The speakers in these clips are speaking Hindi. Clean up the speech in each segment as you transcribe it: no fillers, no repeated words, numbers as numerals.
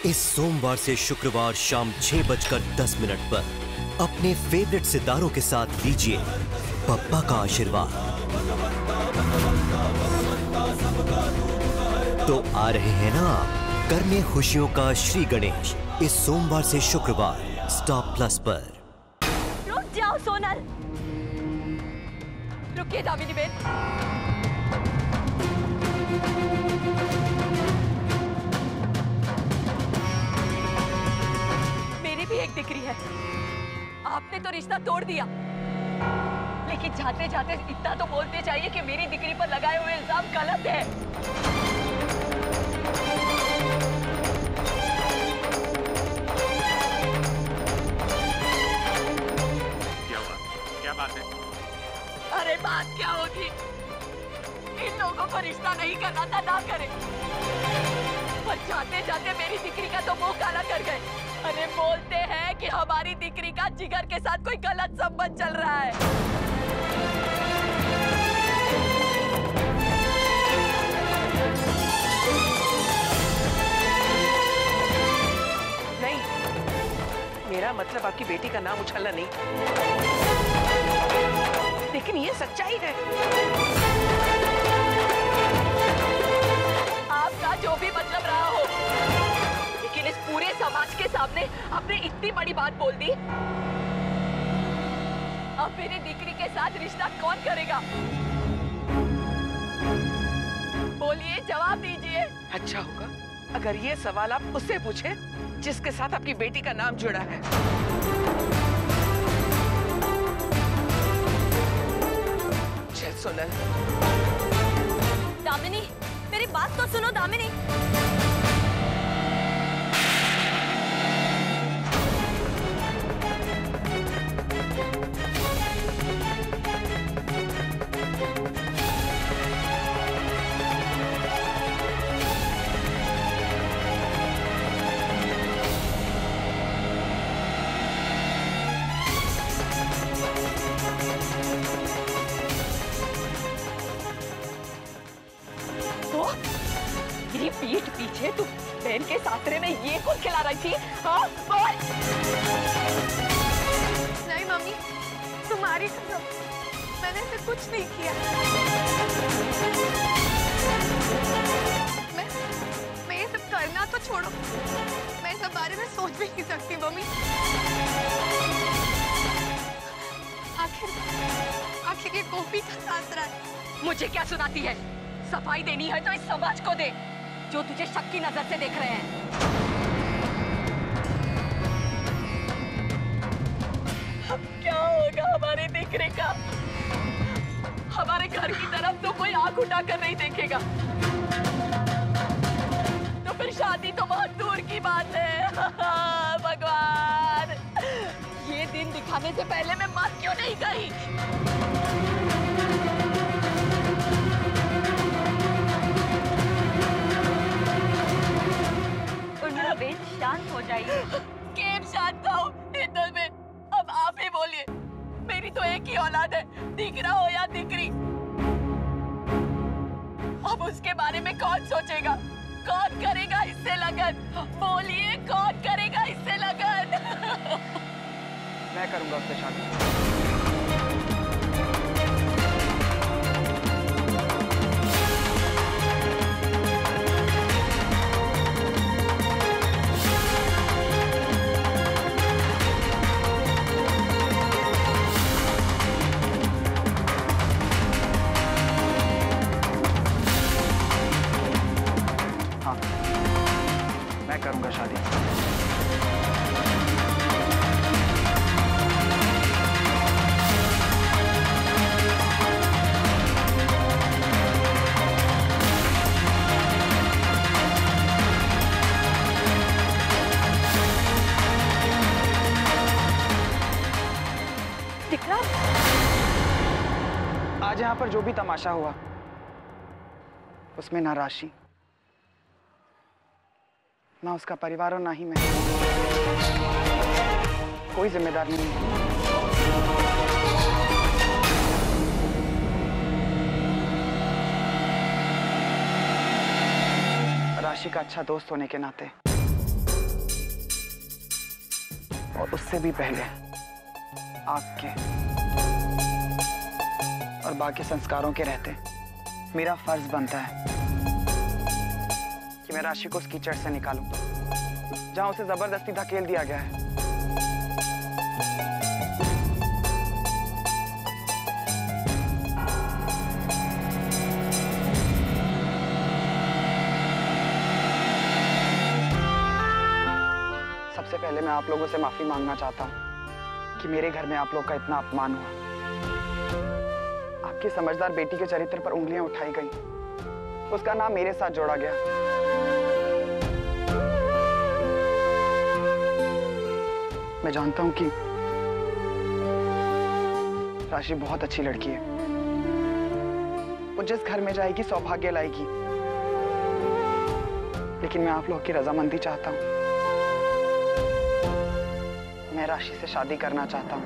इस सोमवार से शुक्रवार शाम 6:10 पर अपने फेवरेट सितारों के साथ लीजिए पप्पा का आशीर्वाद। तो आ रहे हैं ना करने खुशियों का श्री गणेश इस सोमवार से शुक्रवार स्टार प्लस पर। रुक जाओ सोनल, रुकिए दामिनी बेन। मेरी भी एक दिक्री है। आपने तो रिश्ता तोड़ दिया, लेकिन जाते जाते इतना तो बोलते चाहिए कि मेरी दिक्री पर लगाए हुए इल्जाम गलत है। क्या हुआ? क्या बात है? अरे बात क्या होगी, इन लोगों को रिश्ता नहीं करना था ना करे, पर जाते जाते मेरी दिक्री का तो मुंह काला कर गए। अरे बोलते हैं कि हमारी दिक्री का जिगर के साथ कोई गलत संबंध चल रहा है। नहीं, मेरा मतलब आपकी बेटी का नाम उछालना नहीं, लेकिन ये सच्चाई है। आपका जो भी मतलब रहा हो, लेकिन इस पूरे समाज के सामने आपने इतनी बड़ी बात बोल दी। अब मेरी दिक्री के साथ रिश्ता कौन करेगा? बोलिए, जवाब दीजिए। अच्छा होगा अगर ये सवाल आप उससे पूछे जिसके साथ आपकी बेटी का नाम जुड़ा है। चल सोनल। दामिनी, मेरी बात तो सुनो दामिनी। पीठ पीछे तू बहन के सासरे में ये कौन खिला रही थी? हाँ बोल। नहीं मम्मी, तुम्हारी कसम, मैंने ऐसे कुछ नहीं किया। मैं ये सब करना तो छोड़ो, मैं इस बारे में सोच भी नहीं सकती मम्मी। आखिर ये कॉपी का सासरा है। मुझे क्या सुनाती है? सफाई देनी है तो इस समाज को दे जो तुझे शक की नजर से देख रहे हैं। अब क्या होगा हमारी दिक्री का? हमारे घर की तरफ तो कोई आंख उठाकर नहीं देखेगा, तो फिर शादी तो बहुत दूर की बात है। भगवान, ये दिन दिखाने से पहले मैं मर क्यों नहीं गई? बेन, शांत हो जाइए। केम शांत हो इधर में? अब आप ही बोलिए, मेरी तो एक ही औलाद है, दिकरा हो या दिकरी। अब उसके बारे में कौन सोचेगा? कौन करेगा इससे लगन? बोलिए, कौन करेगा इससे लगन? मैं करूंगा उससे शादी। मैं करूंगा शादी। आज यहाँ पर जो भी तमाशा हुआ उसमें ना राशि, ना उसका परिवार और ना ही मैं, कोई जिम्मेदार नहीं है। राशि का अच्छा दोस्त होने के नाते और उससे भी पहले आपके और बाकी संस्कारों के रहते मेरा फर्ज बनता है कि मैं राशि को उस कीचड़ से निकालूं जहां उसे जबरदस्ती धकेल दिया गया है। सबसे पहले मैं आप लोगों से माफी मांगना चाहता हूं कि मेरे घर में आप लोग का इतना अपमान हुआ। आपकी समझदार बेटी के चरित्र पर उंगलियां उठाई गई, उसका नाम मेरे साथ जोड़ा गया। मैं जानता हूं कि राशि बहुत अच्छी लड़की है, वो जिस घर में जाएगी सौभाग्य लाएगी, लेकिन मैं आप लोगों की रजामंदी चाहता हूं। मैं राशि से शादी करना चाहता हूं।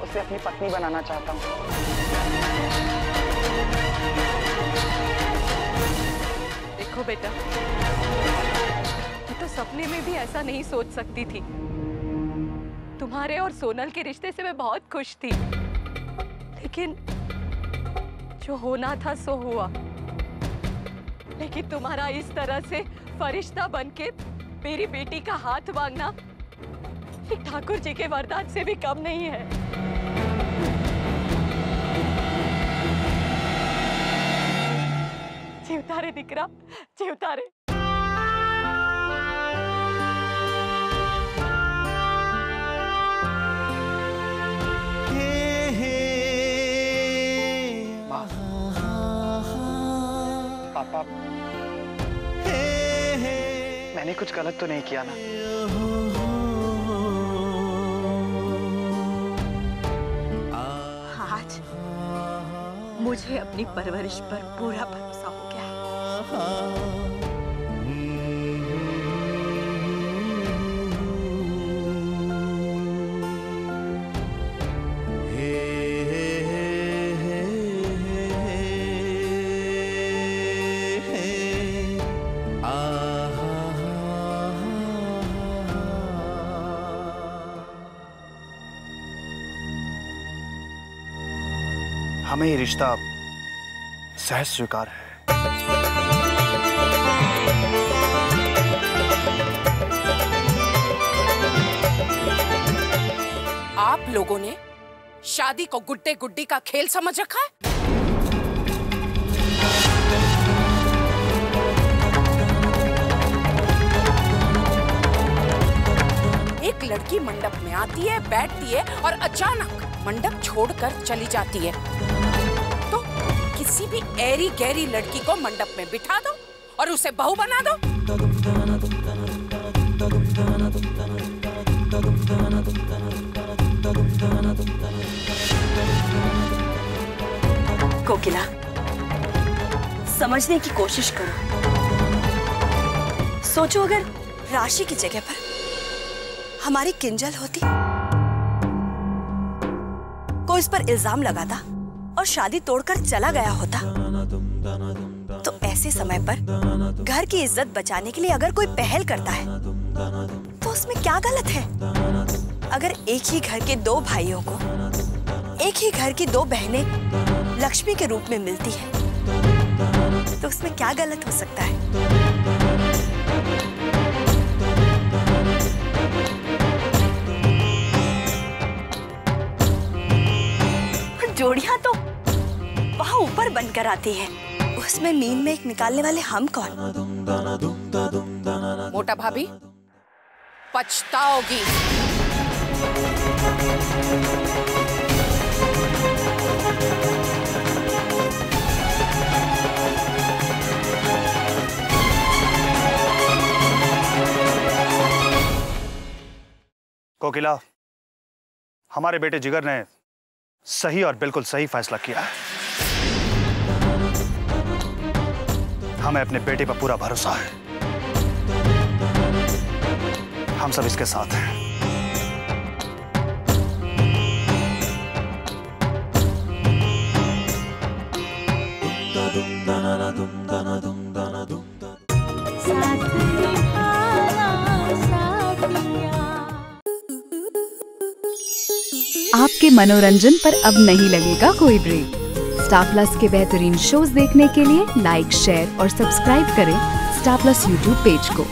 उसे अपनी पत्नी बनाना चाहता हूं। देखो बेटा, मैं तो सपने में भी ऐसा नहीं सोच सकती थी। तुम्हारे और सोनल के रिश्ते से मैं बहुत खुश थी, लेकिन जो होना था सो हुआ। लेकिन तुम्हारा इस तरह से फरिश्ता बनके मेरी बेटी का हाथ मांगना एक ठाकुर जी के वरदान से भी कम नहीं है। जीवता रे दिकरा, जीवता रे। पापा, मैंने कुछ गलत तो नहीं किया ना? आज मुझे अपनी परवरिश पर पूरा भरोसा हो गया है। हमें ये रिश्ता सहज स्वीकार है। आप लोगों ने शादी को गुड्डे गुड्डी का खेल समझ रखा है। एक लड़की मंडप में आती है, बैठती है और अचानक मंडप छोड़कर चली जाती है। तो किसी भी ऐरी गैरी लड़की को मंडप में बिठा दो और उसे बहू बना दो। कोकिला, समझने की कोशिश करो। सोचो अगर राशि की जगह पर हमारी किंजल होती, कोई इस पर इल्जाम लगाता और शादी तोड़कर चला गया होता, तो ऐसे समय पर घर की इज्जत बचाने के लिए अगर कोई पहल करता है तो उसमें क्या गलत है? अगर एक ही घर के दो भाइयों को एक ही घर की दो बहनें लक्ष्मी के रूप में मिलती है तो उसमें क्या गलत हो सकता है? जोड़ियां तो वहां ऊपर बनकर आती है, उसमें मीन में एक निकालने वाले हम कौन? मोटा भाभी, पछताओगी। कोकिला, हमारे बेटे जिगर ने सही और बिल्कुल सही फैसला किया है। हमें अपने बेटे पर पूरा भरोसा है। हम सब इसके साथ हैं। आपके मनोरंजन पर अब नहीं लगेगा कोई ब्रेक। स्टार प्लस के बेहतरीन शोज देखने के लिए लाइक, शेयर और सब्सक्राइब करें स्टार प्लस यूट्यूब पेज को।